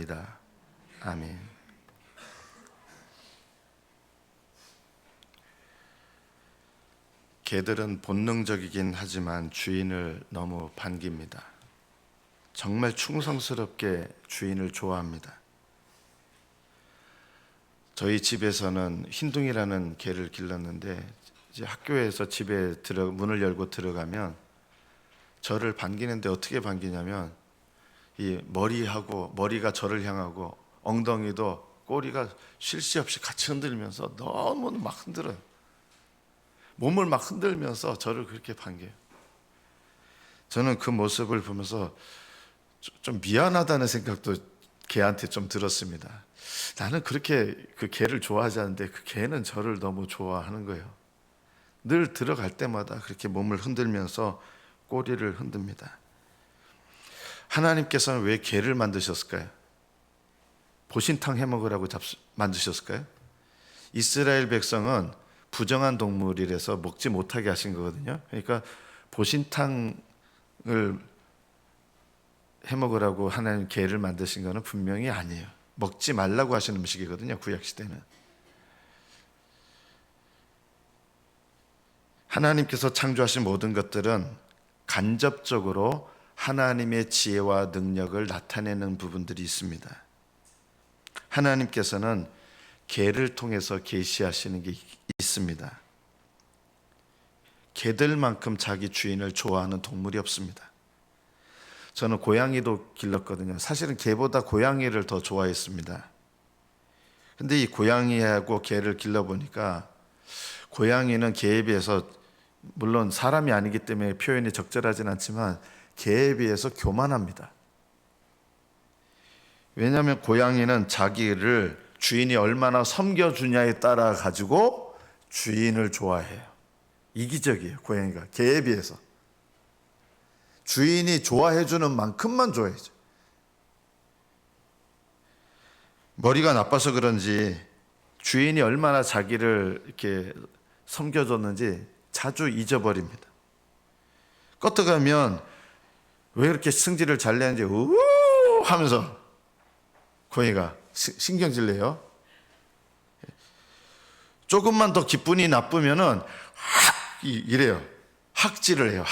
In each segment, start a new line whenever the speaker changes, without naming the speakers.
기도드립니다. 아멘. 개들은 본능적이긴 하지만 주인을 너무 반깁니다. 정말 충성스럽게 주인을 좋아합니다. 저희 집에서는 흰둥이라는 개를 길렀는데 이제 학교에서 집에 문을 열고 들어가면 저를 반기는데 어떻게 반기냐면 이 머리가 저를 향하고 엉덩이도 꼬리가 쉴 새 없이 같이 흔들면서 너무 막 흔들어요. 몸을 막 흔들면서 저를 그렇게 반겨요. 저는 그 모습을 보면서 좀 미안하다는 생각도 개한테 좀 들었습니다. 나는 그렇게 그 개를 좋아하지 않는데 그 개는 저를 너무 좋아하는 거예요. 늘 들어갈 때마다 그렇게 몸을 흔들면서 꼬리를 흔듭니다. 하나님께서는 왜 개를 만드셨을까요? 보신탕 해먹으라고 만드셨을까요? 이스라엘 백성은 부정한 동물이라서 먹지 못하게 하신 거거든요. 그러니까 보신탕을 해먹으라고 하나님 개를 만드신 거는 분명히 아니에요. 먹지 말라고 하시는 음식이거든요, 구약시대는. 하나님께서 창조하신 모든 것들은 간접적으로 하나님의 지혜와 능력을 나타내는 부분들이 있습니다. 하나님께서는 개를 통해서 계시하시는 게 있습니다. 개들만큼 자기 주인을 좋아하는 동물이 없습니다. 저는 고양이도 길렀거든요. 사실은 개보다 고양이를 더 좋아했습니다. 근데 이 고양이하고 개를 길러보니까 고양이는 개에 비해서 물론 사람이 아니기 때문에 표현이 적절하진 않지만 개에 비해서 교만합니다. 왜냐하면 고양이는 자기를 주인이 얼마나 섬겨주냐에 따라 가지고 주인을 좋아해요. 이기적이에요, 고양이가 개에 비해서. 주인이 좋아해주는 만큼만 좋아해줘. 머리가 나빠서 그런지 주인이 얼마나 자기를 이렇게 섬겨줬는지 자주 잊어버립니다. 껐다가면 왜 이렇게 승질을 잘 내는지 우우 하면서 고양이가 신경질 내요. 조금만 더 기분이 나쁘면은 이래요. 학질을 해요.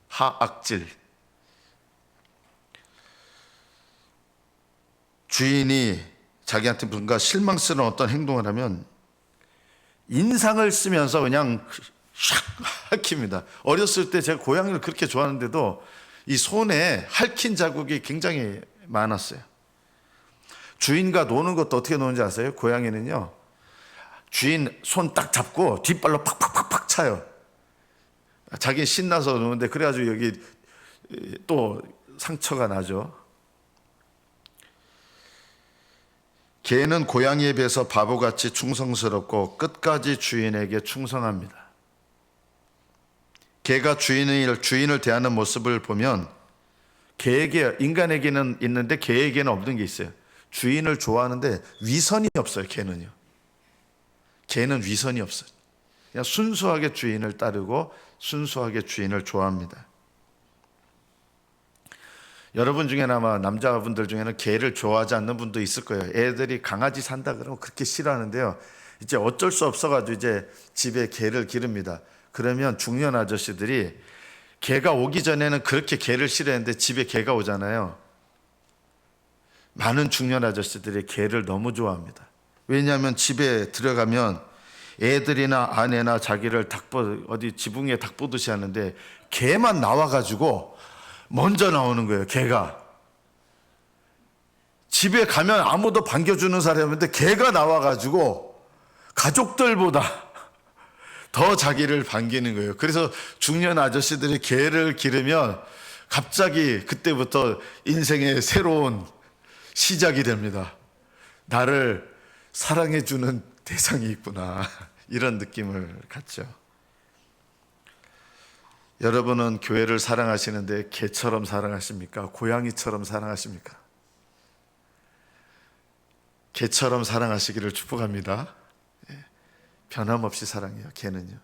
하악질. 주인이 자기한테 뭔가 실망스러운 어떤 행동을 하면 인상을 쓰면서 그냥 샥 핥힙니다. 어렸을 때 제가 고양이를 그렇게 좋아하는데도 이 손에 핥힌 자국이 굉장히 많았어요. 주인과 노는 것도 어떻게 노는지 아세요? 고양이는요, 주인 손 딱 잡고 뒷발로 팍팍팍팍 차요. 자기 신나서 노는데 그래가지고 여기 또 상처가 나죠. 개는 고양이에 비해서 바보같이 충성스럽고 끝까지 주인에게 충성합니다. 개가 주인을 대하는 모습을 보면 인간에게는 있는데 개에게는 없는 게 있어요. 주인을 좋아하는데 위선이 없어요. 개는 위선이 없어요. 그냥 순수하게 주인을 따르고 순수하게 주인을 좋아합니다. 여러분 중에는 아마 남자분들 중에는 개를 좋아하지 않는 분도 있을 거예요. 애들이 강아지 산다 그러면 그렇게 싫어하는데요. 이제 어쩔 수 없어가지고 이제 집에 개를 기릅니다. 그러면 중년 아저씨들이 개가 오기 전에는 그렇게 개를 싫어했는데 집에 개가 오잖아요. 많은 중년 아저씨들이 개를 너무 좋아합니다. 왜냐하면 집에 들어가면 애들이나 아내나 자기를 어디 지붕에 닭 보듯이 하는데 개만 나와가지고 먼저 나오는 거예요. 개가 집에 가면 아무도 반겨주는 사람이 없는데 개가 나와가지고 가족들보다 더 자기를 반기는 거예요. 그래서 중년 아저씨들이 개를 기르면 갑자기 그때부터 인생의 새로운 시작이 됩니다. 나를 사랑해주는 대상이 있구나, 이런 느낌을 갖죠. 여러분은 교회를 사랑하시는데 개처럼 사랑하십니까? 고양이처럼 사랑하십니까? 개처럼 사랑하시기를 축복합니다. 변함없이 사랑해요. 개는요.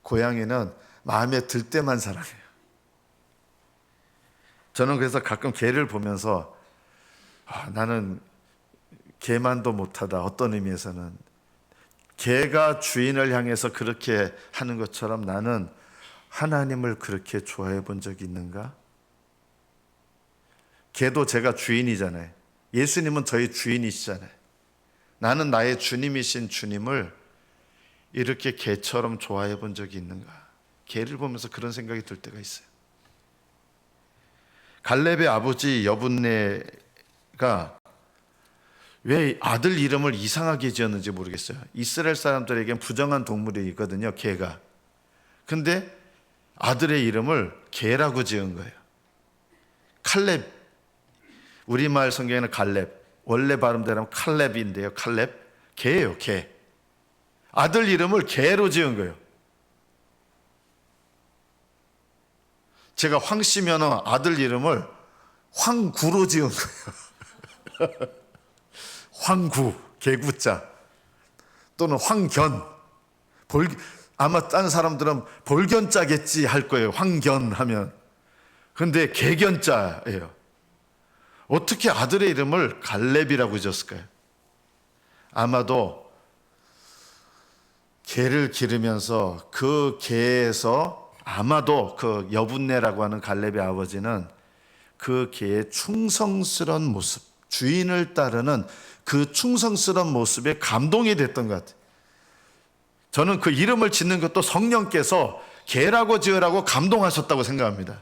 고양이는 마음에 들 때만 사랑해요. 저는 그래서 가끔 개를 보면서 나는 개만도 못하다. 어떤 의미에서는 개가 주인을 향해서 그렇게 하는 것처럼 나는 하나님을 그렇게 좋아해 본 적이 있는가? 개도 제가 주인이잖아요. 예수님은 저희 주인이시잖아요. 나는 나의 주님이신 주님을 이렇게 개처럼 좋아해 본 적이 있는가? 개를 보면서 그런 생각이 들 때가 있어요. 갈렙의 아버지 여분네가 왜 아들 이름을 이상하게 지었는지 모르겠어요. 이스라엘 사람들에겐 부정한 동물이 있거든요, 개가. 근데 아들의 이름을 개라고 지은 거예요. 칼렙. 우리말 성경에는 갈렙. 원래 발음대로는 칼렙인데요. 칼렙. 개예요, 개. 아들 이름을 개로 지은 거예요. 제가 황씨면 아들 이름을 황구로 지은 거예요. 황구, 개구자. 또는 황견. 아마 딴 사람들은 볼견자겠지 할 거예요. 황견 하면. 근데 개견자예요. 어떻게 아들의 이름을 갈렙이라고 지었을까요? 아마도 개를 기르면서 그 개에서 아마도 그 여분네라고 하는 갈렙의 아버지는 그 개의 충성스러운 모습, 주인을 따르는 그 충성스러운 모습에 감동이 됐던 것 같아요. 저는 그 이름을 짓는 것도 성령께서 개라고 지으라고 감동하셨다고 생각합니다.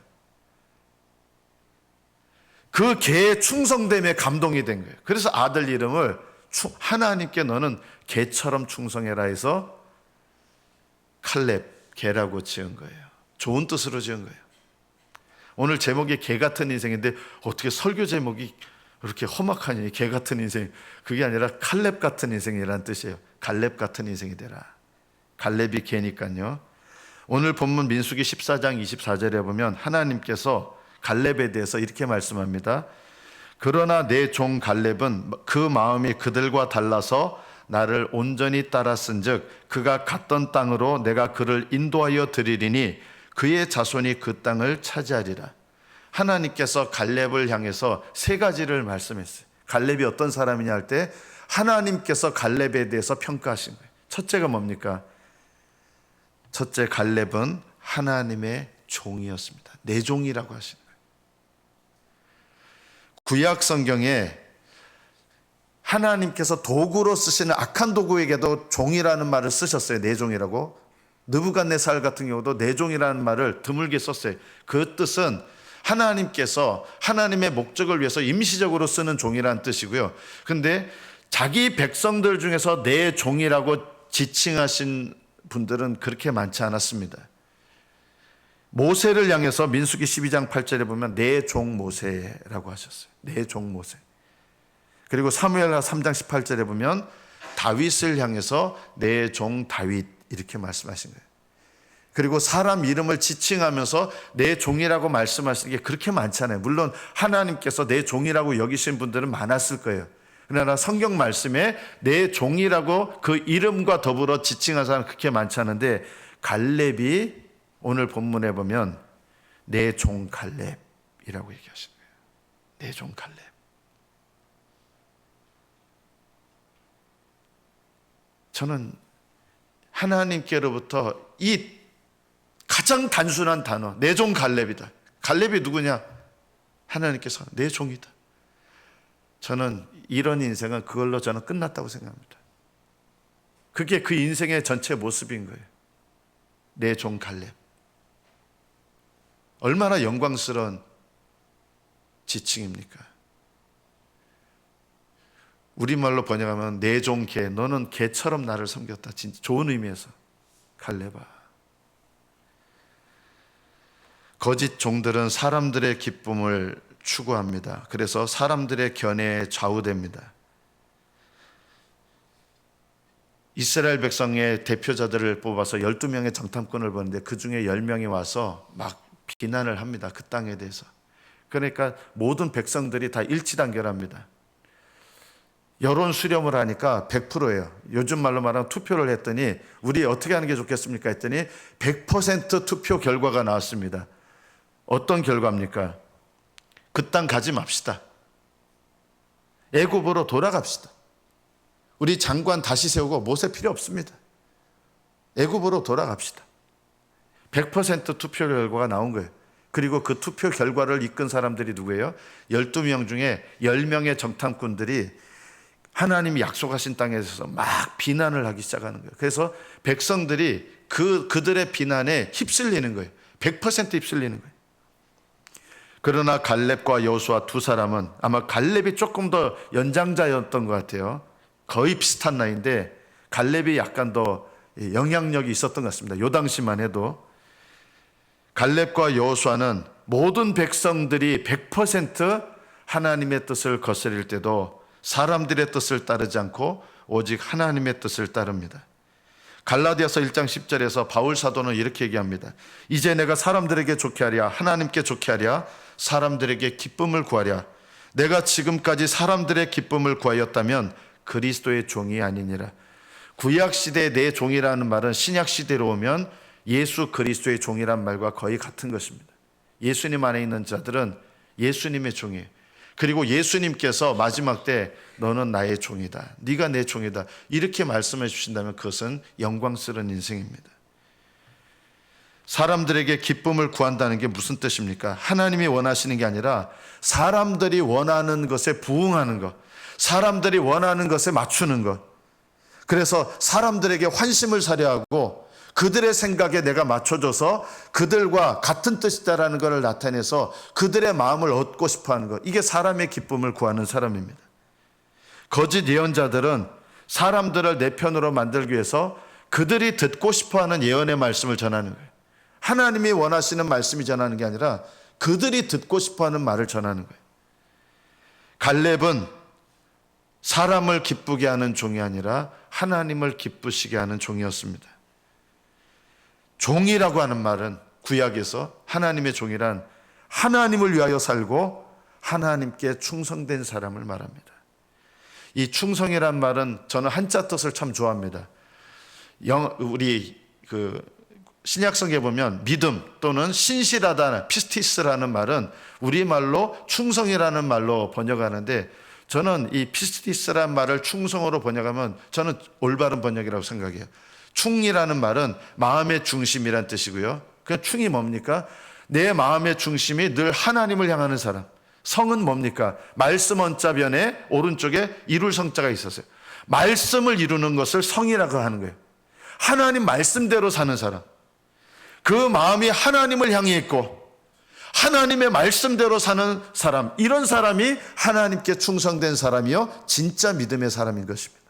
그 개의 충성됨에 감동이 된 거예요. 그래서 아들 이름을 하나님께 너는 개처럼 충성해라 해서 칼렙, 개라고 지은 거예요. 좋은 뜻으로 지은 거예요. 오늘 제목이 개 같은 인생인데 어떻게 설교 제목이 이렇게 험악하니? 개 같은 인생. 그게 아니라 칼렙 같은 인생이라는 뜻이에요. 갈렙 같은 인생이 되라. 갈렙이 개니까요. 오늘 본문 민수기 14장 24절에 보면 하나님께서 갈렙에 대해서 이렇게 말씀합니다. 그러나 내 종 갈렙은 그 마음이 그들과 달라서 나를 온전히 따랐은즉 그가 갔던 땅으로 내가 그를 인도하여 드리리니 그의 자손이 그 땅을 차지하리라. 하나님께서 갈렙을 향해서 세 가지를 말씀했어요. 갈렙이 어떤 사람이냐 할 때 하나님께서 갈렙에 대해서 평가하신 거예요. 첫째가 뭡니까? 첫째, 갈렙은 하나님의 종이었습니다. 내 종이라고 하신 거예요. 구약 성경에 하나님께서 도구로 쓰시는 악한 도구에게도 종이라는 말을 쓰셨어요. 내 종이라고. 느부갓네살 같은 경우도 내 종이라는 말을 드물게 썼어요. 그 뜻은 하나님께서 하나님의 목적을 위해서 임시적으로 쓰는 종이라는 뜻이고요. 근데 자기 백성들 중에서 내 종이라고 지칭하신 분들은 그렇게 많지 않았습니다. 모세를 향해서 민수기 12장 8절에 보면 내 종 모세라고 하셨어요. 내 종 모세. 그리고 사무엘하 3장 18절에 보면 다윗을 향해서 내 종 다윗 이렇게 말씀하신 거예요. 그리고 사람 이름을 지칭하면서 내 종이라고 말씀하시는 게 그렇게 많잖아요. 물론 하나님께서 내 종이라고 여기신 분들은 많았을 거예요. 그러나 성경 말씀에 내 종이라고 그 이름과 더불어 지칭한 사람 그렇게 많지 않은데 갈렙이 오늘 본문에 보면 내 종 갈렙이라고 얘기하신 거예요. 내 종 갈렙. 저는 하나님께로부터 이 가장 단순한 단어, 내 종 갈렙이다. 갈렙이 누구냐? 하나님께서 내 종이다. 저는 이런 인생은 그걸로 저는 끝났다고 생각합니다. 그게 그 인생의 전체 모습인 거예요. 내 종 갈렙. 얼마나 영광스러운 지칭입니까? 우리말로 번역하면 내 종 개, 너는 개처럼 나를 섬겼다. 진짜 좋은 의미에서. 갈렙아. 거짓 종들은 사람들의 기쁨을 추구합니다. 그래서 사람들의 견해에 좌우됩니다. 이스라엘 백성의 대표자들을 뽑아서 12명의 정탐꾼을 보는데 그 중에 10명이 와서 막 비난을 합니다. 그 땅에 대해서. 그러니까 모든 백성들이 다 일치단결합니다. 여론 수렴을 하니까 100%예요. 요즘 말로 말하면 투표를 했더니 우리 어떻게 하는 게 좋겠습니까? 했더니 100% 투표 결과가 나왔습니다. 어떤 결과입니까? 그 땅 가지 맙시다. 애굽으로 돌아갑시다. 우리 장관 다시 세우고 모세 필요 없습니다. 애굽으로 돌아갑시다. 100% 투표 결과가 나온 거예요. 그리고 그 투표 결과를 이끈 사람들이 누구예요? 12명 중에 10명의 정탐꾼들이 하나님이 약속하신 땅에 있어서 막 비난을 하기 시작하는 거예요. 그래서 백성들이 그들의 비난에 휩쓸리는 거예요. 100% 휩쓸리는 거예요. 그러나 갈렙과 여호수아 두 사람은, 아마 갈렙이 조금 더 연장자였던 것 같아요. 거의 비슷한 나이인데 갈렙이 약간 더 영향력이 있었던 것 같습니다. 요 당시만 해도. 갈렙과 여호수아는 모든 백성들이 100% 하나님의 뜻을 거스릴 때도 사람들의 뜻을 따르지 않고 오직 하나님의 뜻을 따릅니다. 갈라디아서 1장 10절에서 바울 사도는 이렇게 얘기합니다. 이제 내가 사람들에게 좋게 하랴 하나님께 좋게 하랴 사람들에게 기쁨을 구하랴. 내가 지금까지 사람들의 기쁨을 구하였다면 그리스도의 종이 아니니라. 구약시대의 내 종이라는 말은 신약시대로 오면 예수 그리스도의 종이란 말과 거의 같은 것입니다. 예수님 안에 있는 자들은 예수님의 종이에요. 그리고 예수님께서 마지막 때 너는 나의 종이다, 네가 내 종이다, 이렇게 말씀해 주신다면 그것은 영광스러운 인생입니다. 사람들에게 기쁨을 구한다는 게 무슨 뜻입니까? 하나님이 원하시는 게 아니라 사람들이 원하는 것에 부응하는 것, 사람들이 원하는 것에 맞추는 것. 그래서 사람들에게 환심을 사려 하고 그들의 생각에 내가 맞춰줘서 그들과 같은 뜻이다라는 것을 나타내서 그들의 마음을 얻고 싶어하는 것, 이게 사람의 기쁨을 구하는 사람입니다. 거짓 예언자들은 사람들을 내 편으로 만들기 위해서 그들이 듣고 싶어하는 예언의 말씀을 전하는 거예요. 하나님이 원하시는 말씀이 전하는 게 아니라 그들이 듣고 싶어하는 말을 전하는 거예요. 갈렙은 사람을 기쁘게 하는 종이 아니라 하나님을 기쁘시게 하는 종이었습니다. 종이라고 하는 말은 구약에서 하나님의 종이란 하나님을 위하여 살고 하나님께 충성된 사람을 말합니다. 이 충성이란 말은 저는 한자 뜻을 참 좋아합니다. 우리 신약성에 보면 믿음 또는 신실하다, 피스티스라는 말은 우리말로 충성이라는 말로 번역하는데, 저는 이 피스티스라는 말을 충성으로 번역하면 저는 올바른 번역이라고 생각해요. 충이라는 말은 마음의 중심이란 뜻이고요. 그 충이 뭡니까? 내 마음의 중심이 늘 하나님을 향하는 사람. 성은 뭡니까? 말씀 원자변에 오른쪽에 이룰 성자가 있었어요. 말씀을 이루는 것을 성이라고 하는 거예요. 하나님 말씀대로 사는 사람, 그 마음이 하나님을 향해 있고 하나님의 말씀대로 사는 사람, 이런 사람이 하나님께 충성된 사람이요 진짜 믿음의 사람인 것입니다.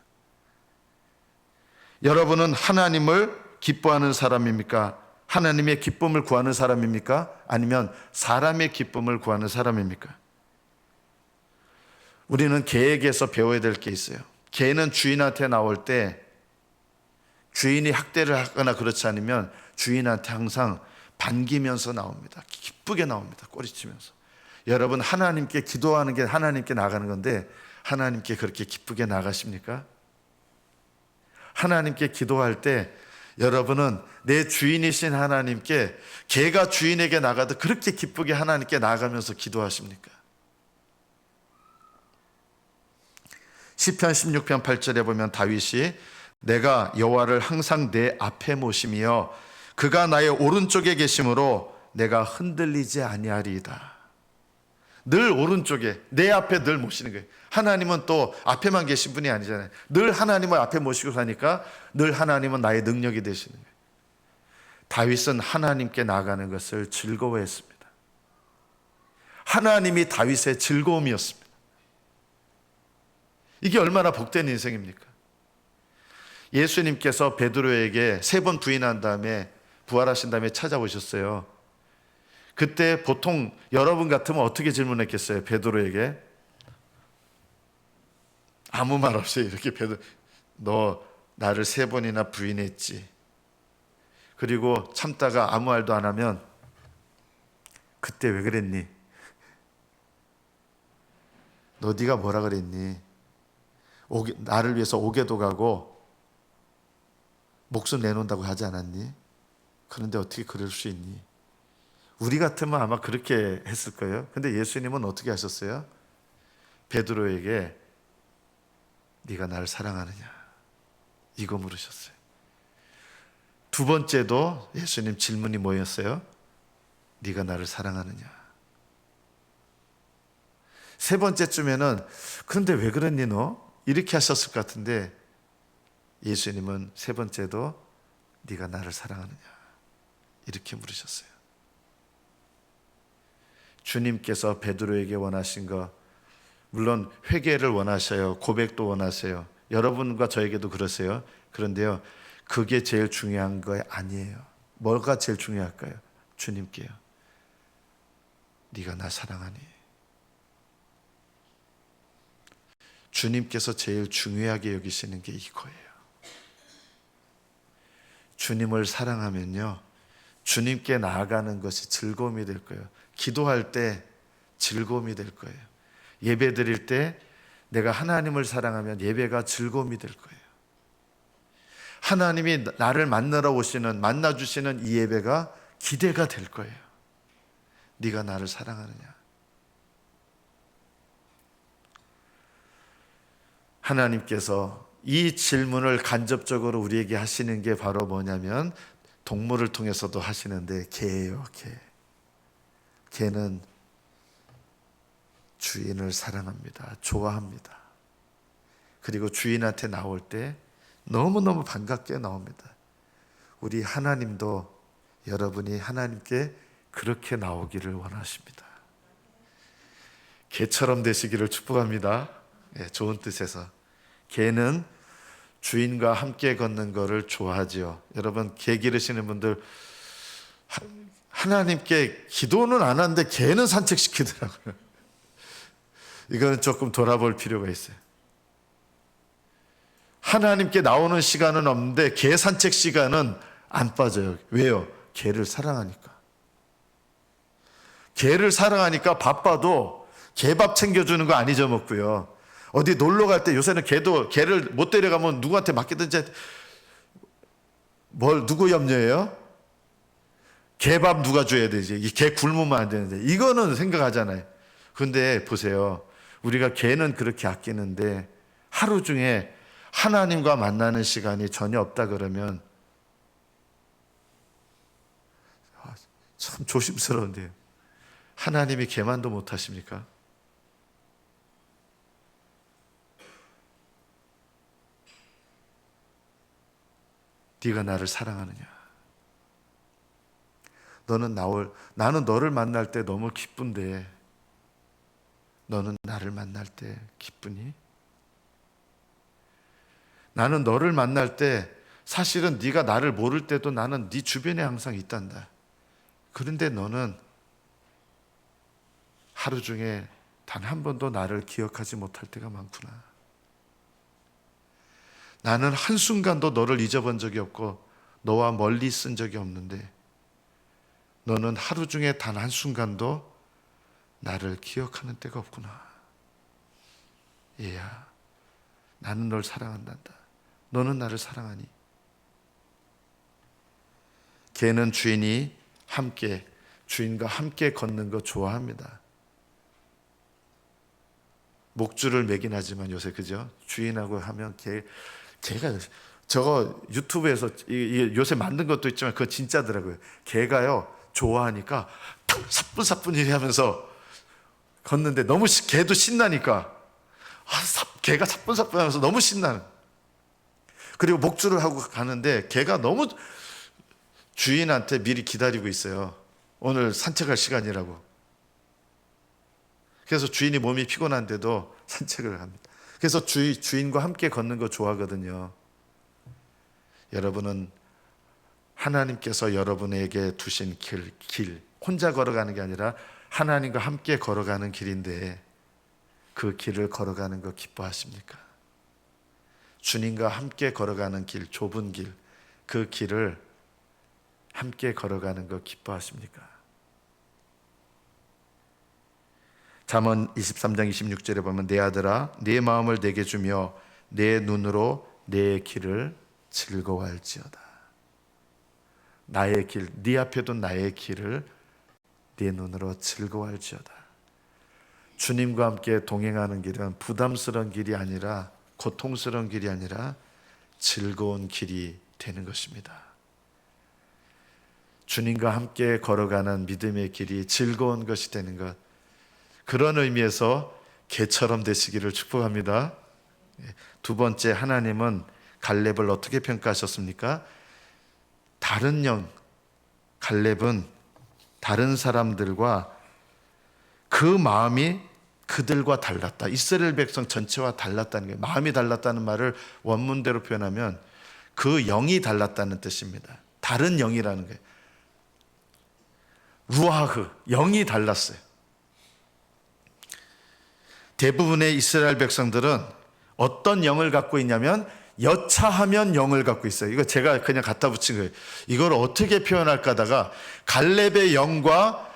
여러분은 하나님을 기뻐하는 사람입니까? 하나님의 기쁨을 구하는 사람입니까? 아니면 사람의 기쁨을 구하는 사람입니까? 우리는 개에게서 배워야 될 게 있어요. 개는 주인한테 나올 때 주인이 학대를 하거나 그렇지 않으면 주인한테 항상 반기면서 나옵니다. 기쁘게 나옵니다. 꼬리치면서. 여러분, 하나님께 기도하는 게 하나님께 나가는 건데 하나님께 그렇게 기쁘게 나가십니까? 하나님께 기도할 때 여러분은 내 주인이신 하나님께 개가 주인에게 나가도 그렇게 기쁘게 하나님께 나가면서 기도하십니까? 시편 16편 8절에 보면 다윗이 내가 여호와를 항상 내 앞에 모심이여 그가 나의 오른쪽에 계심으로 내가 흔들리지 아니하리이다. 늘 오른쪽에, 내 앞에 늘 모시는 거예요. 하나님은 또 앞에만 계신 분이 아니잖아요. 늘 하나님을 앞에 모시고 사니까 늘 하나님은 나의 능력이 되시는 거예요. 다윗은 하나님께 나가는 것을 즐거워했습니다. 하나님이 다윗의 즐거움이었습니다. 이게 얼마나 복된 인생입니까? 예수님께서 베드로에게 3번 부인한 다음에 부활하신 다음에 찾아오셨어요. 그때 보통 여러분 같으면 어떻게 질문했겠어요? 베드로에게 아무 말 없이 이렇게 너 나를 3번이나 부인했지. 그리고 참다가 아무 말도 안 하면 그때 왜 그랬니? 너 네가 뭐라 그랬니? 나를 위해서 옥에도 가고 목숨 내놓는다고 하지 않았니? 그런데 어떻게 그럴 수 있니? 우리 같으면 아마 그렇게 했을 거예요. 근데 예수님은 어떻게 하셨어요? 베드로에게 네가 나를 사랑하느냐? 이거 물으셨어요. 두 번째도 예수님 질문이 뭐였어요? 네가 나를 사랑하느냐? 세 번째쯤에는 그런데 왜 그랬니 너? 이렇게 하셨을 것 같은데 예수님은 세 번째도 네가 나를 사랑하느냐? 이렇게 물으셨어요. 주님께서 베드로에게 원하신 거, 물론 회개를 원하셔요. 고백도 원하세요. 여러분과 저에게도 그러세요. 그런데요, 그게 제일 중요한 거 아니에요. 뭐가 제일 중요할까요? 주님께요. 네가 나 사랑하니? 주님께서 제일 중요하게 여기시는 게 이거예요. 주님을 사랑하면요, 주님께 나아가는 것이 즐거움이 될 거예요. 기도할 때 즐거움이 될 거예요. 예배 드릴 때 내가 하나님을 사랑하면 예배가 즐거움이 될 거예요. 하나님이 나를 만나 주시는 이 예배가 기대가 될 거예요. 네가 나를 사랑하느냐? 하나님께서 이 질문을 간접적으로 우리에게 하시는 게 바로 뭐냐면 동물을 통해서도 하시는데 개예요. 개는 주인을 사랑합니다. 좋아합니다. 그리고 주인한테 나올 때 너무너무 반갑게 나옵니다. 우리 하나님도 여러분이 하나님께 그렇게 나오기를 원하십니다. 개처럼 되시기를 축복합니다. 좋은 뜻에서. 개는 주인과 함께 걷는 것을 좋아하지요. 여러분, 개 기르시는 분들 하나님께 기도는 안 하는데 개는 산책시키더라고요. 이거는 조금 돌아볼 필요가 있어요. 하나님께 나오는 시간은 없는데 개 산책 시간은 안 빠져요. 왜요? 개를 사랑하니까. 개를 사랑하니까 바빠도 개밥 챙겨주는 거 안 잊어먹고요. 어디 놀러 갈 때 요새는 개를 못 데려가면 누구한테 맡기든지 누구 염려해요? 개밥 누가 줘야 되지? 개 굶으면 안 되는데. 이거는 생각하잖아요. 그런데 보세요. 우리가 개는 그렇게 아끼는데 하루 중에 하나님과 만나는 시간이 전혀 없다 그러면 참 조심스러운데요. 하나님이 개만도 못하십니까? 네가 나를 사랑하느냐? 나는 너를 만날 때 너무 기쁜데 너는 나를 만날 때 기쁘니? 나는 너를 만날 때 사실은 네가 나를 모를 때도 나는 네 주변에 항상 있단다. 그런데 너는 하루 중에 단 한 번도 나를 기억하지 못할 때가 많구나. 나는 한순간도 너를 잊어본 적이 없고 너와 멀리 있은 적이 없는데 너는 하루 중에 단 한순간도 나를 기억하는 때가 없구나. 얘야, 나는 널 사랑한단다. 너는 나를 사랑하니? 개는 주인과 함께 걷는 거 좋아합니다. 목줄을 매긴 하지만 요새 그죠? 주인하고 하면 개가 저거 유튜브에서 요새 만든 것도 있지만 그거 진짜더라고요. 개가요 좋아하니까 사뿐사뿐히 하면서 걷는데 너무 개도 신나니까 개가 사뿐사뿐 하면서 너무 신나는. 그리고 목줄을 하고 가는데 개가 너무 주인한테 미리 기다리고 있어요. 오늘 산책할 시간이라고. 그래서 주인이 몸이 피곤한데도 산책을 합니다. 그래서 주인과 함께 걷는 거 좋아하거든요. 여러분은 하나님께서 여러분에게 두신 길, 혼자 걸어가는 게 아니라 하나님과 함께 걸어가는 길인데 그 길을 걸어가는 거 기뻐하십니까? 주님과 함께 걸어가는 길, 좁은 길, 그 길을 함께 걸어가는 거 기뻐하십니까? 잠언 23장 26절에 보면 내 아들아 내 마음을 내게 주며 내 눈으로 내 길을 즐거워할지어다. 나의 길, 네 앞에 둔 나의 길을 네 눈으로 즐거워할지어다. 주님과 함께 동행하는 길은 부담스러운 길이 아니라 고통스러운 길이 아니라 즐거운 길이 되는 것입니다. 주님과 함께 걸어가는 믿음의 길이 즐거운 것이 되는 것, 그런 의미에서 개처럼 되시기를 축복합니다. 두 번째, 하나님은 갈렙을 어떻게 평가하셨습니까? 다른 영, 갈렙은 다른 사람들과 그 마음이 그들과 달랐다. 이스라엘 백성 전체와 달랐다는 거예요. 마음이 달랐다는 말을 원문대로 표현하면 그 영이 달랐다는 뜻입니다. 다른 영이라는 거예요. 루아흐, 영이 달랐어요. 대부분의 이스라엘 백성들은 어떤 영을 갖고 있냐면 여차하면 영을 갖고 있어요. 이거 제가 그냥 갖다 붙인 거예요. 이걸 어떻게 표현할까 하다가 갈렙의 영과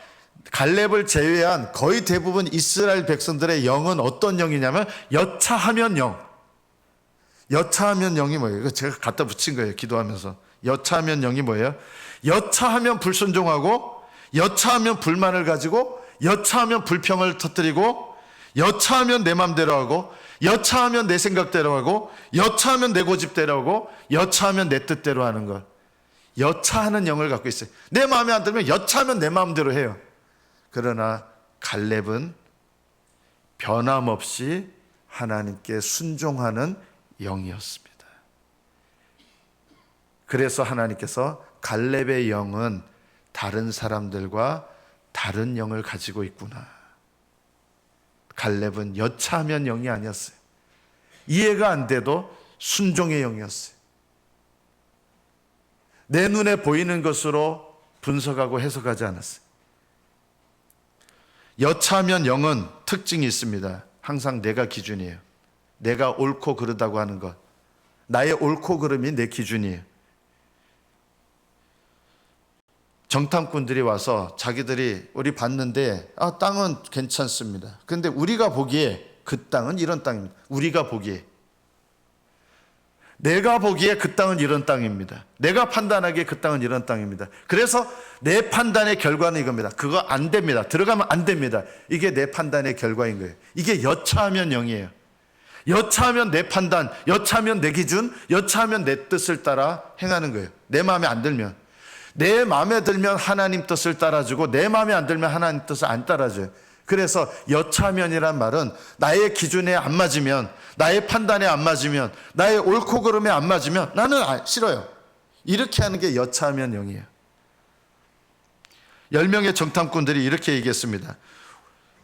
갈렙을 제외한 거의 대부분 이스라엘 백성들의 영은 어떤 영이냐면 여차하면 영. 여차하면 영이 뭐예요? 이거 제가 갖다 붙인 거예요. 기도하면서. 여차하면 영이 뭐예요? 여차하면 불순종하고, 여차하면 불만을 가지고, 여차하면 불평을 터뜨리고, 여차하면 내 맘대로 하고, 여차하면 내 생각대로 하고, 여차하면 내 고집대로 하고, 여차하면 내 뜻대로 하는 것. 여차하는 영을 갖고 있어요. 내 마음에 안 들면 여차하면 내 마음대로 해요. 그러나 갈렙은 변함없이 하나님께 순종하는 영이었습니다. 그래서 하나님께서 갈렙의 영은 다른 사람들과 다른 영을 가지고 있구나. 갈렙은 여차하면 영이 아니었어요. 이해가 안 돼도 순종의 영이었어요. 내 눈에 보이는 것으로 분석하고 해석하지 않았어요. 여차하면 영은 특징이 있습니다. 항상 내가 기준이에요. 내가 옳고 그르다고 하는 것. 나의 옳고 그름이 내 기준이에요. 정탐꾼들이 와서 자기들이 우리 봤는데 땅은 괜찮습니다. 그런데 우리가 보기에 그 땅은 이런 땅입니다. 우리가 보기에. 내가 보기에 그 땅은 이런 땅입니다. 내가 판단하기에 그 땅은 이런 땅입니다. 그래서 내 판단의 결과는 이겁니다. 그거 안 됩니다. 들어가면 안 됩니다. 이게 내 판단의 결과인 거예요. 이게 여차하면 영이에요. 여차하면 내 판단, 여차하면 내 기준, 여차하면 내 뜻을 따라 행하는 거예요. 내 마음에 안 들면. 내 마음에 들면 하나님 뜻을 따라주고 내 마음에 안 들면 하나님 뜻을 안 따라줘요. 그래서 여차하면이란 말은 나의 기준에 안 맞으면, 나의 판단에 안 맞으면, 나의 옳고 그름에 안 맞으면 나는 싫어요. 이렇게 하는 게 여차하면 영이에요. 10명의 정탐꾼들이 이렇게 얘기했습니다.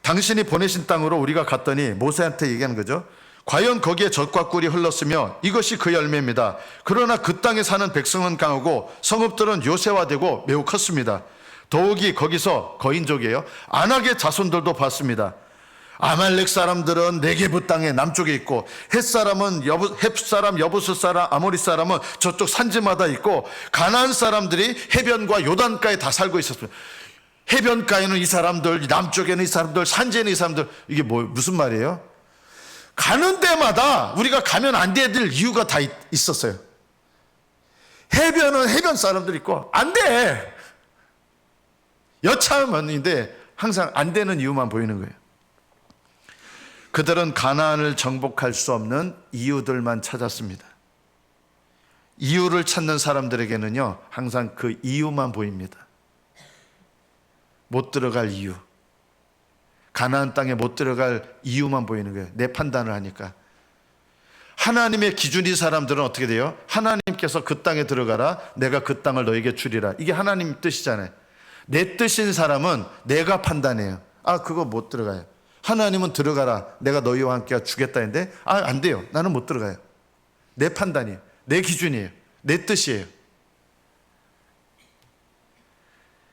당신이 보내신 땅으로 우리가 갔더니, 모세한테 얘기하는 거죠. 과연 거기에 젖과 꿀이 흘렀으며 이것이 그 열매입니다. 그러나 그 땅에 사는 백성은 강하고 성읍들은 요새화되고 매우 컸습니다. 더욱이 거기서 거인족이에요. 안악의 자손들도 봤습니다. 아말렉 사람들은 네게브 땅에 남쪽에 있고, 헷 사람, 여부스 사람, 아모리 사람은 저쪽 산지마다 있고, 가나안 사람들이 해변과 요단가에 다 살고 있었습니다. 해변가에는 이 사람들, 남쪽에는 이 사람들, 산지에는 이 사람들. 이게 무슨 말이에요? 가는 데마다 우리가 가면 안 돼야 될 이유가 다 있었어요. 해변은 해변 사람들 있고 안 돼. 여차하면인데 항상 안 되는 이유만 보이는 거예요. 그들은 가나안을 정복할 수 없는 이유들만 찾았습니다. 이유를 찾는 사람들에게는요, 항상 그 이유만 보입니다. 못 들어갈 이유. 가나안 땅에 못 들어갈 이유만 보이는 거예요. 내 판단을 하니까. 하나님의 기준인 사람들은 어떻게 돼요? 하나님께서 그 땅에 들어가라, 내가 그 땅을 너에게 주리라. 이게 하나님 뜻이잖아요. 내 뜻인 사람은 내가 판단해요. 그거 못 들어가요. 하나님은 들어가라, 내가 너희와 함께 주겠다 했는데 안 돼요. 나는 못 들어가요. 내 판단이에요. 내 기준이에요. 내 뜻이에요.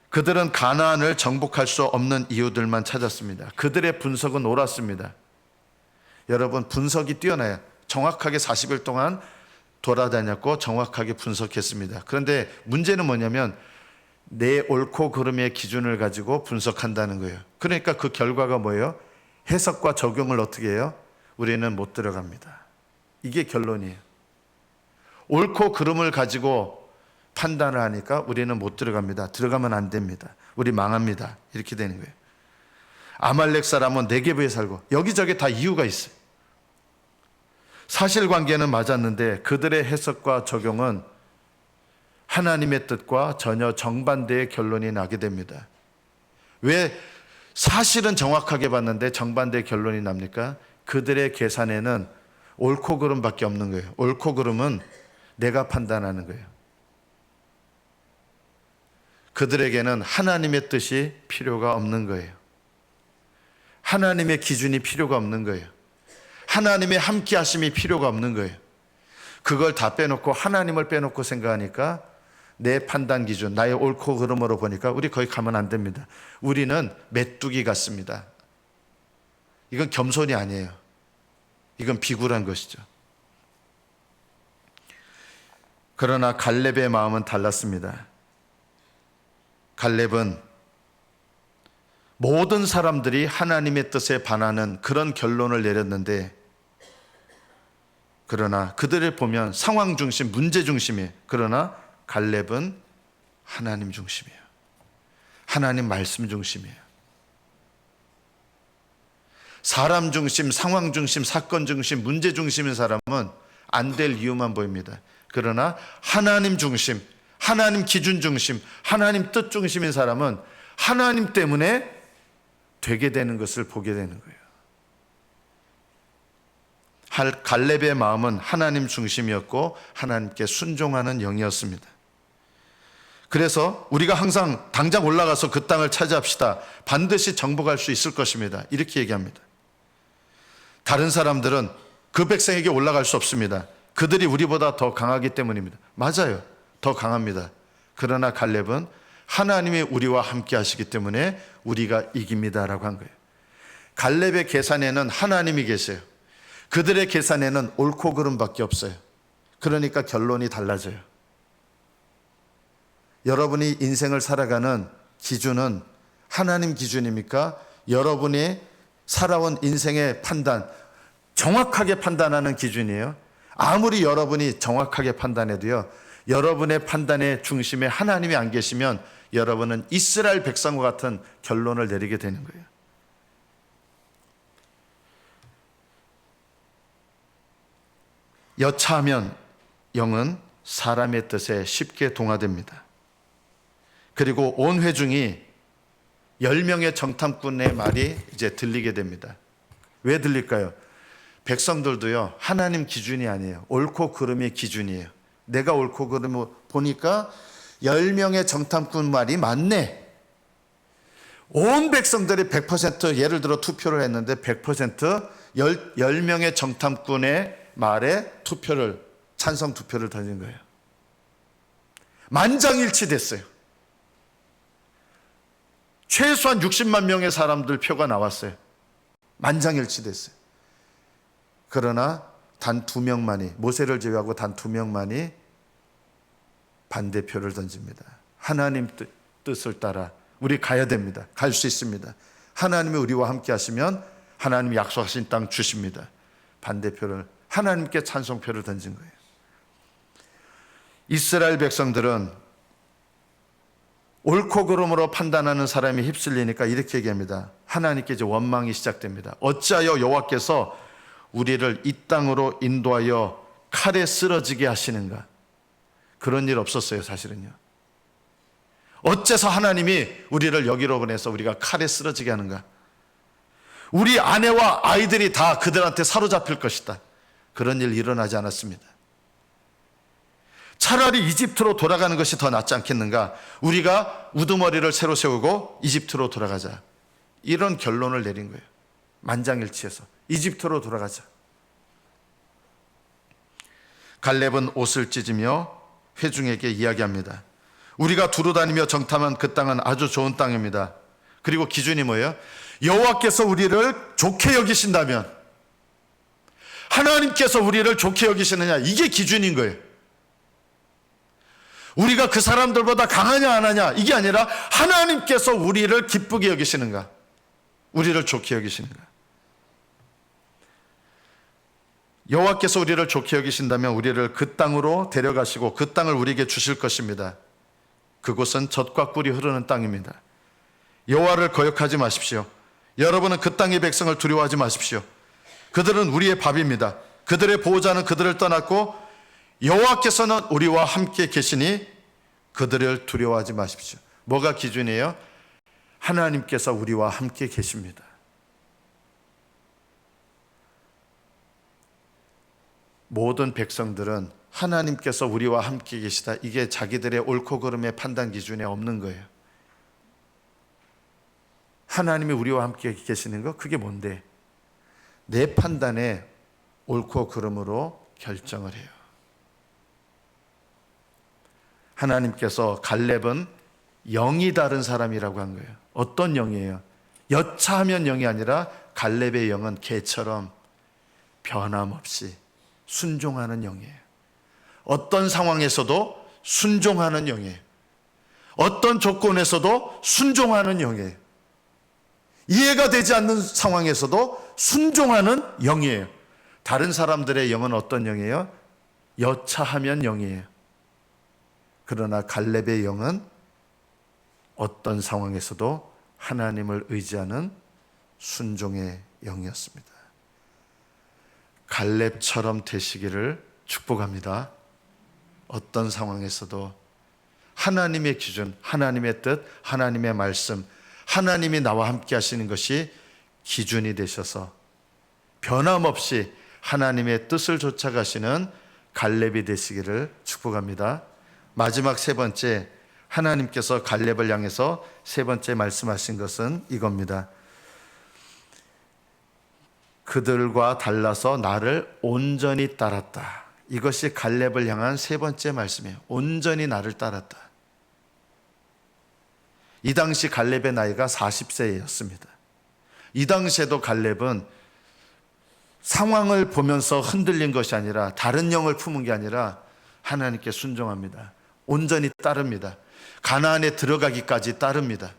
그들은 가나안을 정복할 수 없는 이유들만 찾았습니다. 그들의 분석은 옳았습니다. 여러분, 분석이 뛰어나요. 정확하게 40일 동안 돌아다녔고 정확하게 분석했습니다. 그런데 문제는 뭐냐면 내 옳고 그름의 기준을 가지고 분석한다는 거예요. 그러니까 그 결과가 뭐예요? 해석과 적용을 어떻게 해요? 우리는 못 들어갑니다. 이게 결론이에요. 옳고 그름을 가지고 판단을 하니까 우리는 못 들어갑니다. 들어가면 안 됩니다. 우리 망합니다. 이렇게 되는 거예요. 아말렉 사람은 네게브에 살고 여기저기 다 이유가 있어요. 사실관계는 맞았는데 그들의 해석과 적용은 하나님의 뜻과 전혀 정반대의 결론이 나게 됩니다. 왜 사실은 정확하게 봤는데 정반대의 결론이 납니까? 그들의 계산에는 옳고 그름밖에 없는 거예요. 옳고 그름은 내가 판단하는 거예요. 그들에게는 하나님의 뜻이 필요가 없는 거예요. 하나님의 기준이 필요가 없는 거예요. 하나님의 함께 하심이 필요가 없는 거예요. 그걸 다 빼놓고 하나님을 빼놓고 생각하니까 내 판단 기준, 나의 옳고 그름으로 보니까 우리 거기 가면 안 됩니다. 우리는 메뚜기 같습니다. 이건 겸손이 아니에요. 이건 비굴한 것이죠. 그러나 갈렙의 마음은 달랐습니다. 갈렙은 모든 사람들이 하나님의 뜻에 반하는 그런 결론을 내렸는데, 그러나 그들을 보면 상황 중심, 문제 중심이에요. 그러나 갈렙은 하나님 중심이에요. 하나님 말씀 중심이에요. 사람 중심, 상황 중심, 사건 중심, 문제 중심인 사람은 안 될 이유만 보입니다. 그러나 하나님 중심, 하나님 기준 중심, 하나님 뜻 중심인 사람은 하나님 때문에 되게 되는 것을 보게 되는 거예요. 갈렙의 마음은 하나님 중심이었고 하나님께 순종하는 영이었습니다. 그래서 우리가 항상 당장 올라가서 그 땅을 차지합시다. 반드시 정복할 수 있을 것입니다. 이렇게 얘기합니다. 다른 사람들은 그 백성에게 올라갈 수 없습니다. 그들이 우리보다 더 강하기 때문입니다. 맞아요. 더 강합니다. 그러나 갈렙은 하나님이 우리와 함께 하시기 때문에 우리가 이깁니다라고 한 거예요. 갈렙의 계산에는 하나님이 계세요. 그들의 계산에는 옳고 그름밖에 없어요. 그러니까 결론이 달라져요. 여러분이 인생을 살아가는 기준은 하나님 기준입니까? 여러분이 살아온 인생의 판단, 정확하게 판단하는 기준이에요. 아무리 여러분이 정확하게 판단해도요, 여러분의 판단의 중심에 하나님이 안 계시면 여러분은 이스라엘 백성과 같은 결론을 내리게 되는 거예요. 여차하면 영은 사람의 뜻에 쉽게 동화됩니다. 그리고 온 회중이 10명의 정탐꾼의 말이 이제 들리게 됩니다. 왜 들릴까요? 백성들도요, 하나님 기준이 아니에요. 옳고 그름이 기준이에요. 내가 옳고 그름을 보니까 10명의 정탐꾼 말이 맞네. 온 백성들이 100% 예를 들어 투표를 했는데 100% 10명의 정탐꾼의 말에 찬성 투표를 던진 거예요. 만장일치됐어요. 최소한 60만 명의 사람들 표가 나왔어요. 만장일치됐어요. 그러나 단 2명만이, 모세를 제외하고 단 2명만이 반대표를 던집니다. 하나님 뜻을 따라 우리 가야 됩니다. 갈 수 있습니다. 하나님이 우리와 함께 하시면 하나님이 약속하신 땅 주십니다. 반대표를, 하나님께 찬송표를 던진 거예요. 이스라엘 백성들은 옳고 그름으로 판단하는 사람이 휩쓸리니까 이렇게 얘기합니다. 하나님께 이제 원망이 시작됩니다. 어찌하여 여호와께서 우리를 이 땅으로 인도하여 칼에 쓰러지게 하시는가? 그런 일 없었어요, 사실은요. 어째서 하나님이 우리를 여기로 보내서 우리가 칼에 쓰러지게 하는가? 우리 아내와 아이들이 다 그들한테 사로잡힐 것이다. 그런 일 일어나지 않았습니다. 차라리 이집트로 돌아가는 것이 더 낫지 않겠는가? 우리가 우두머리를 새로 세우고 이집트로 돌아가자. 이런 결론을 내린 거예요. 만장일치해서 이집트로 돌아가자. 갈렙은 옷을 찢으며 회중에게 이야기합니다. 우리가 두루다니며 정탐한 그 땅은 아주 좋은 땅입니다. 그리고 기준이 뭐예요? 여호와께서 우리를 좋게 여기신다면, 하나님께서 우리를 좋게 여기시느냐, 이게 기준인 거예요. 우리가 그 사람들보다 강하냐 안 하냐, 이게 아니라 하나님께서 우리를 기쁘게 여기시는가, 우리를 좋게 여기시는가. 여호와께서 우리를 좋게 여기신다면 우리를 그 땅으로 데려가시고 그 땅을 우리에게 주실 것입니다. 그곳은 젖과 꿀이 흐르는 땅입니다. 여호와를 거역하지 마십시오. 여러분은 그 땅의 백성을 두려워하지 마십시오. 그들은 우리의 밥입니다. 그들의 보호자는 그들을 떠났고 여호와께서는 우리와 함께 계시니 그들을 두려워하지 마십시오. 뭐가 기준이에요? 하나님께서 우리와 함께 계십니다. 모든 백성들은 하나님께서 우리와 함께 계시다, 이게 자기들의 옳고 그름의 판단 기준에 없는 거예요. 하나님이 우리와 함께 계시는 거, 그게 뭔데? 내 판단에 옳고 그름으로 결정을 해요. 하나님께서 갈렙은 영이 다른 사람이라고 한 거예요. 어떤 영이에요? 여차하면 영이 아니라 갈렙의 영은 개처럼 변함없이 순종하는 영이에요. 어떤 상황에서도 순종하는 영이에요. 어떤 조건에서도 순종하는 영이에요. 이해가 되지 않는 상황에서도 순종하는 영이에요. 다른 사람들의 영은 어떤 영이에요? 여차하면 영이에요. 그러나 갈렙의 영은 어떤 상황에서도 하나님을 의지하는 순종의 영이었습니다. 갈렙처럼 되시기를 축복합니다. 어떤 상황에서도 하나님의 기준, 하나님의 뜻, 하나님의 말씀, 하나님이 나와 함께 하시는 것이 기준이 되셔서 변함없이 하나님의 뜻을 쫓아가시는 갈렙이 되시기를 축복합니다. 마지막 세 번째, 하나님께서 갈렙을 향해서 세 번째 말씀하신 것은 이겁니다. 그들과 달라서 나를 온전히 따랐다. 이것이 갈렙을 향한 세 번째 말씀이에요. 온전히 나를 따랐다. 이 당시 갈렙의 나이가 40세였습니다. 이 당시에도 갈렙은 상황을 보면서 흔들린 것이 아니라, 다른 영을 품은 게 아니라 하나님께 순종합니다. 온전히 따릅니다. 가나안에 들어가기까지 따릅니다.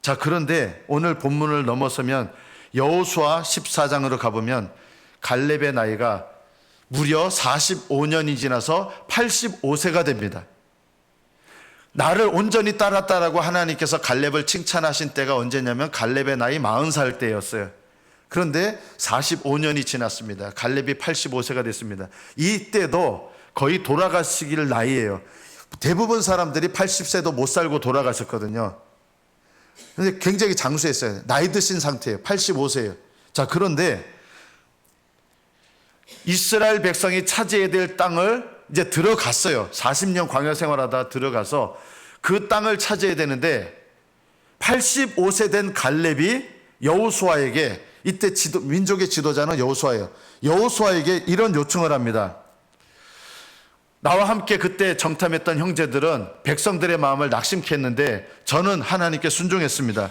자, 그런데 오늘 본문을 넘어서면 여호수아 14장으로 가보면 갈렙의 나이가 무려 45년이 지나서 85세가 됩니다. 나를 온전히 따랐다라고 하나님께서 갈렙을 칭찬하신 때가 언제냐면 갈렙의 나이 40살 때였어요. 그런데 45년이 지났습니다. 갈렙이 85세가 됐습니다. 이때도 거의 돌아가시길 나이예요. 대부분 사람들이 80세도 못 살고 돌아가셨거든요. 근데 굉장히 장수했어요. 나이 드신 상태예요. 85세예요. 자, 그런데 이스라엘 백성이 차지해야 될 땅을 이제 들어갔어요. 40년 광야 생활하다 들어가서 그 땅을 차지해야 되는데 85세 된 갈렙이 여호수아에게, 이때 민족의 지도자는 여호수아예요. 여호수아에게 이런 요청을 합니다. 나와 함께 그때 정탐했던 형제들은 백성들의 마음을 낙심케 했는데 저는 하나님께 순종했습니다.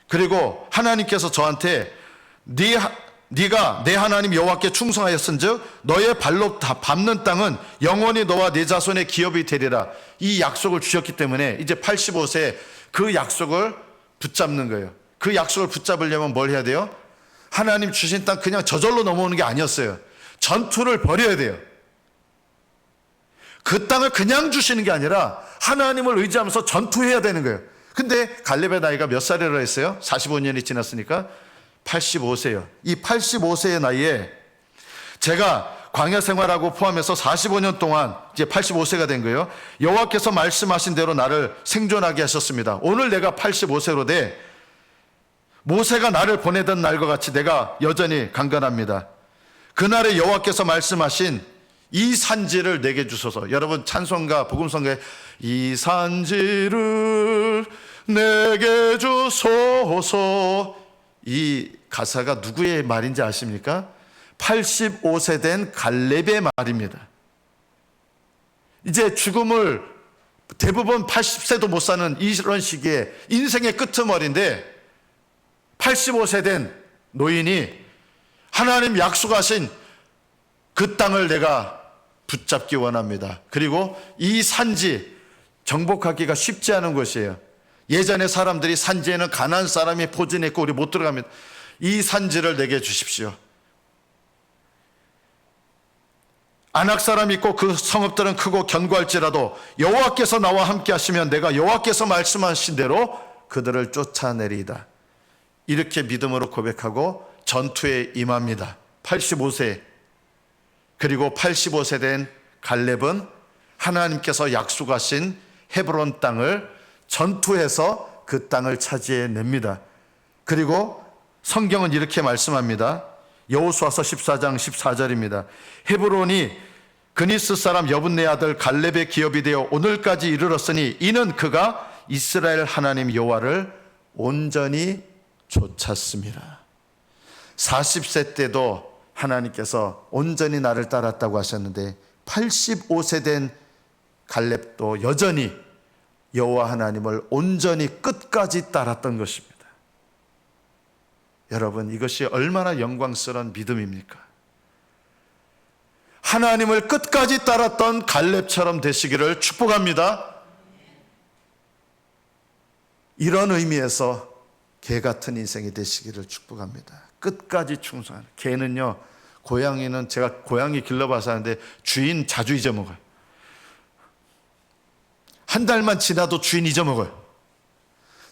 그리고 하나님께서 저한테 네가 내 하나님 여호와께 충성하였은즉 너의 발로 밟는 땅은 영원히 너와 네 자손의 기업이 되리라, 이 약속을 주셨기 때문에 이제 85세에 그 약속을 붙잡는 거예요. 그 약속을 붙잡으려면 뭘 해야 돼요? 하나님 주신 땅 그냥 저절로 넘어오는 게 아니었어요. 전투를 벌여야 돼요. 그 땅을 그냥 주시는 게 아니라 하나님을 의지하면서 전투해야 되는 거예요. 근데 갈렙의 나이가 몇 살이라고 했어요? 45년이 지났으니까 85세요. 이 85세의 나이에 제가 광야 생활하고 포함해서 45년 동안 이제 85세가 된 거예요. 여호와께서 말씀하신 대로 나를 생존하게 하셨습니다. 오늘 내가 85세로 돼 모세가 나를 보내던 날과 같이 내가 여전히 강건합니다. 그날에 여호와께서 말씀하신 이 산지를 내게 주소서. 여러분 찬송가 복음성가에 이 산지를 내게 주소서, 이 가사가 누구의 말인지 아십니까? 85세 된 갈렙의 말입니다. 이제 죽음을 대부분 80세도 못 사는 이런 시기에 인생의 끄트머리인데 85세 된 노인이 하나님 약속하신 그 땅을 내가 붙잡기 원합니다. 그리고 이 산지 정복하기가 쉽지 않은 곳이에요. 예전에 사람들이 산지에는 가나안 사람이 포진했고 우리 못 들어갑니다. 이 산지를 내게 주십시오. 아낙 사람이 있고 그 성읍들은 크고 견고할지라도 여호와께서 나와 함께 하시면 내가 여호와께서 말씀하신 대로 그들을 쫓아내리이다. 이렇게 믿음으로 고백하고 전투에 임합니다. 85세 그리고 85세 된 갈렙은 하나님께서 약속하신 헤브론 땅을 전투해서 그 땅을 차지해냅니다. 그리고 성경은 이렇게 말씀합니다. 여호수아서 14장 14절입니다. 헤브론이 그니스 사람 여분네 아들 갈렙의 기업이 되어 오늘까지 이르렀으니 이는 그가 이스라엘 하나님 여호와를 온전히 좇았습니다. 40세 때도 하나님께서 온전히 나를 따랐다고 하셨는데 85세 된 갈렙도 여전히 여호와 하나님을 온전히 끝까지 따랐던 것입니다. 여러분, 이것이 얼마나 영광스러운 믿음입니까? 하나님을 끝까지 따랐던 갈렙처럼 되시기를 축복합니다. 이런 의미에서 개 같은 인생이 되시기를 축복합니다. 끝까지 충성하는. 개는요, 고양이는 제가 고양이 길러봐서 하는데 주인 자주 잊어먹어요. 한 달만 지나도 주인 잊어먹어요.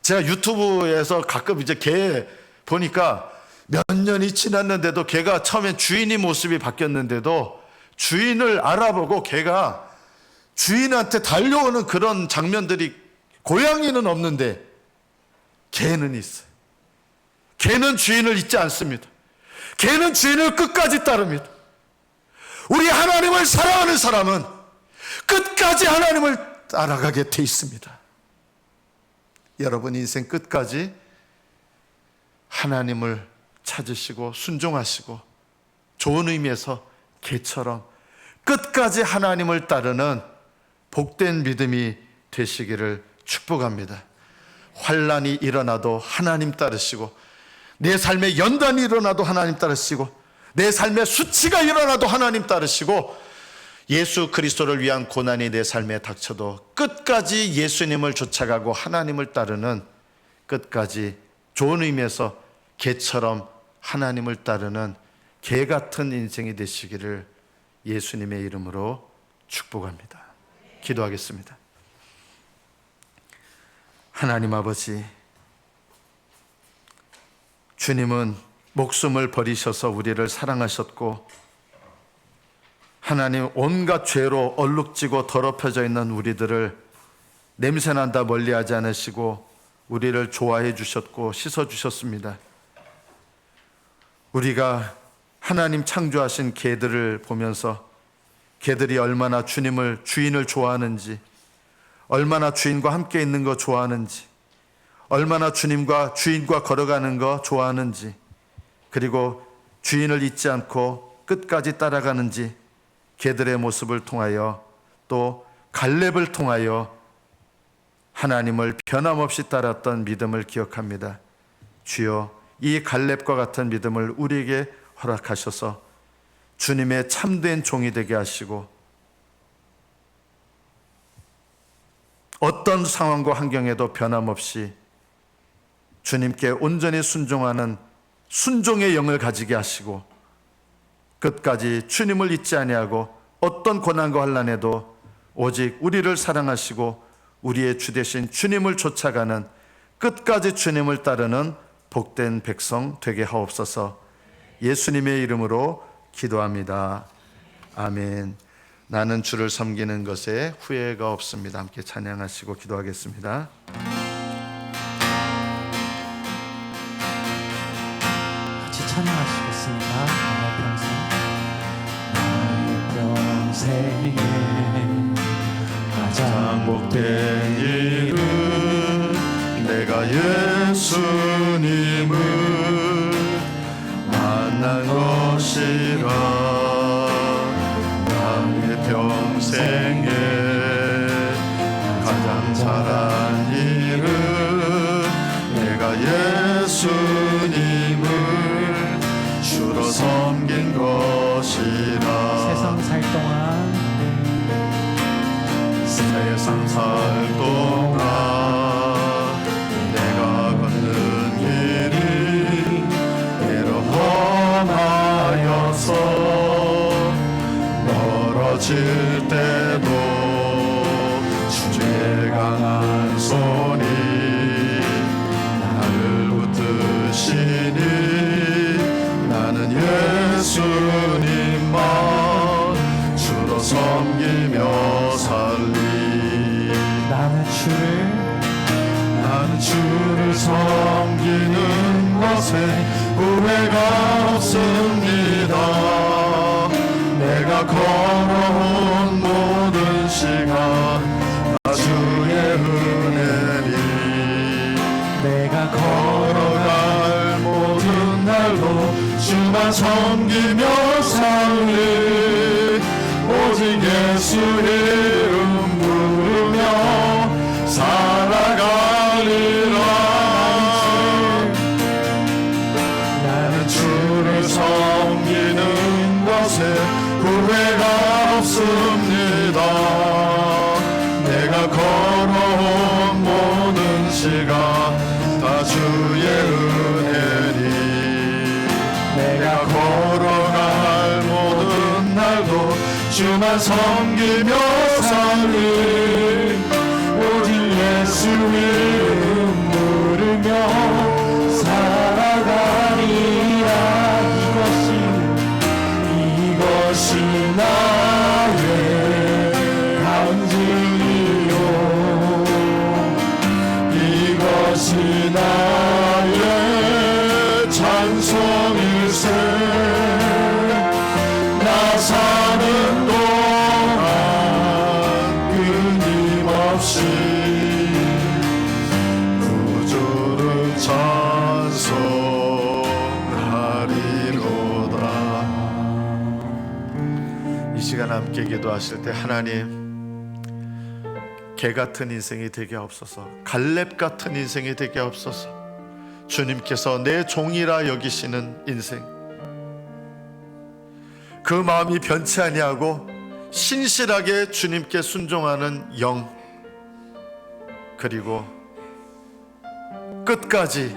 제가 유튜브에서 가끔 이제 개 보니까 몇 년이 지났는데도 개가 처음엔 주인이 모습이 바뀌었는데도 주인을 알아보고 개가 주인한테 달려오는 그런 장면들이 고양이는 없는데 개는 있어요. 개는 주인을 잊지 않습니다. 개는 주인을 끝까지 따릅니다. 우리 하나님을 사랑하는 사람은 끝까지 하나님을 따라가게 돼 있습니다. 여러분 인생 끝까지 하나님을 찾으시고 순종하시고 좋은 의미에서 개처럼 끝까지 하나님을 따르는 복된 믿음이 되시기를 축복합니다. 환난이 일어나도 하나님 따르시고, 내 삶에 연단이 일어나도 하나님 따르시고, 내 삶에 수치가 일어나도 하나님 따르시고, 예수 그리스도를 위한 고난이 내 삶에 닥쳐도 끝까지 예수님을 쫓아가고 하나님을 따르는, 끝까지 좋은 의미에서 개처럼 하나님을 따르는 개 같은 인생이 되시기를 예수님의 이름으로 축복합니다. 기도하겠습니다. 하나님 아버지, 주님은 목숨을 버리셔서 우리를 사랑하셨고, 하나님 온갖 죄로 얼룩지고 더럽혀져 있는 우리들을 냄새난다 멀리하지 않으시고 우리를 좋아해 주셨고 씻어 주셨습니다. 우리가 하나님 창조하신 개들을 보면서 개들이 얼마나 주인을 좋아하는지, 얼마나 주인과 함께 있는 거 좋아하는지, 얼마나 주인과 걸어가는 거 좋아하는지, 그리고 주인을 잊지 않고 끝까지 따라가는지 개들의 모습을 통하여, 또 갈렙을 통하여 하나님을 변함없이 따랐던 믿음을 기억합니다. 주여, 이 갈렙과 같은 믿음을 우리에게 허락하셔서 주님의 참된 종이 되게 하시고, 어떤 상황과 환경에도 변함없이 주님께 온전히 순종하는 순종의 영을 가지게 하시고, 끝까지 주님을 잊지 아니하고 어떤 고난과 환난에도 오직 우리를 사랑하시고 우리의 주 되신 주님을 쫓아가는, 끝까지 주님을 따르는 복된 백성 되게 하옵소서. 예수님의 이름으로 기도합니다. 아멘. 나는 주를 섬기는 것에 후회가 없습니다. 함께 찬양하시고 기도하겠습니다.
같이 찬양하시겠습니다. 나의 평생에 가장
복된 일은 내가 예수님을 만난 것이라. 나의 평생에 가장 잘한 일은 내가 예수님을 주로 섬긴 것이라.
세상 살 동안
세상 살 동안 내가 걷는 길이 때로 험하여서 멀어질 때도 주의 강한 손이 나를 붙드시니 나는 예수님만 나는 주를 섬기는 것에 후회가 없습니다. 내가 걸어온 모든 시간 다 주의 은혜니
내가
걸어갈 모든 날도 주만 섬기며 살리 오직 예수 이름 부르며 살아가리라. 나는 주를 섬기는 것에 후회가 없습니다. 내가 걸어온 모든 시간 다 주의 은혜니 내가 걸어갈 모든 날도 주만 섬기며 살리 오직 예수 이름 부르며 살아가리라. 이것이 나의 간증이요 이것이 나의 찬송일세. 나 사는 동안 끊임없이 구주를 찬송하리로다. 이 시간 함께 기도하실 때 하나님 개 같은 인생이 되게 없어서 갈렙 같은 인생이 되게 없어서 주님께서 내 종이라 여기시는 인생 그 마음이 변치 아니하고 신실하게 주님께 순종하는 영 그리고 끝까지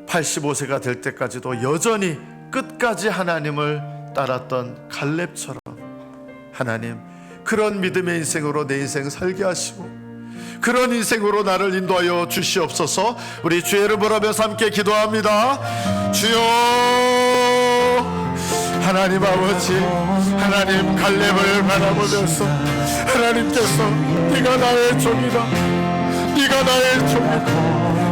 85세가 될 때까지도 여전히 끝까지 하나님을 따랐던 갈렙처럼 하나님 그런 믿음의 인생으로 내 인생 살게 하시고 그런 인생으로 나를 인도하여 주시옵소서. 우리 주의 이름을 하면서 함께 기도합니다. 주여 하나님 아버지 하나님 갈렙을 바라보면서 하나님께서 네가 나의 종이다 네가 나의 종이다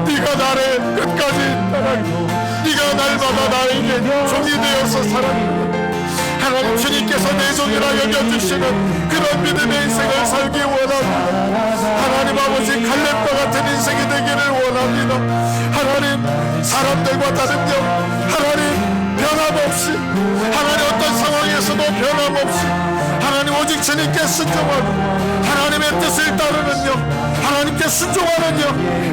네가 나를 끝까지 따라가고 네가 날마다 나에게 종이 되어서 살았다. 하나님 주님께서 내 종이라 여겨주시는 그런 믿음의 인생을 살기 원합니다. 하나님 아버지 갈렙과 같은 인생이 되기를 원합니다. 하나님 사람들과 다른요 하나님 변함없이 하나님 어떤 상황에서도 변함없이 하나님 오직 주님께 순종하고 하나님의 뜻을 따르는 영 하나님께 순종하는 영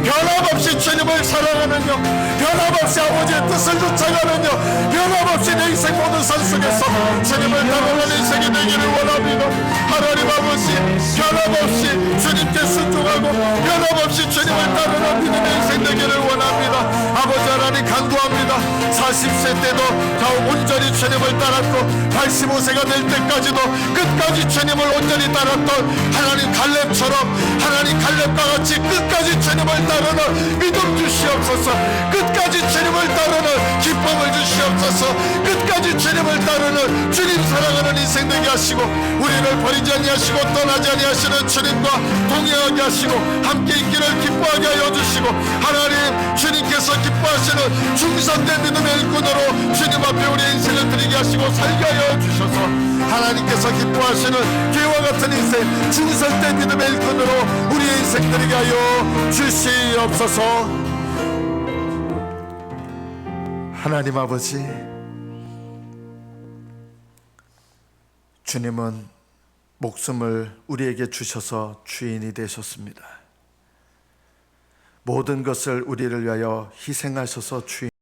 변함없이 주님을 사랑하는 영 변함없이 아버지의 뜻을 쫓아가는 영 변함없이 내 인생 모든 산 속에서 주님을 따라가는 인생이 되기를 원합니다. 하나님 아버지 변함없이 주님께 순종하고 변함없이 주님을 따르는 믿음의 인생 되기를 원합니다. 아버지 하나님 간구합니다. 40세 때도 더욱 온전히 주님을 따랐고 85세가 될 때까지도 끝까지 주님을 온전히 따랐던 하나님 갈렙처럼 하나님 갈렙과 같이 끝까지 주님을 따르는 믿음 주시옵소서. 끝까지 주님을 따르는 기쁨을 주시옵소서. 끝까지 주님을 따르는 주님 사랑하는 인생 되게 하시고 우리를 버리지 아니하시고 떠나지 아니하시는 주님과 동행하게 하시고 함께 있기를 기뻐하게 하여 주시고 하나님 주님께서 기뻐하시는 충성된 믿음의 일꾼으로 주님 앞에 우리의 인생을 드리게 하시고 살게 하여 주셔서 하나님께서 기뻐하시는 개와 같은 인생 충성된 믿음의 일꾼으로 우리의 인생 드리게 하여 주시옵소서. 하나님 아버지 주님은 목숨을 우리에게 주셔서 주인이 되셨습니다. 모든 것을 우리를 위하여 희생하셔서 주인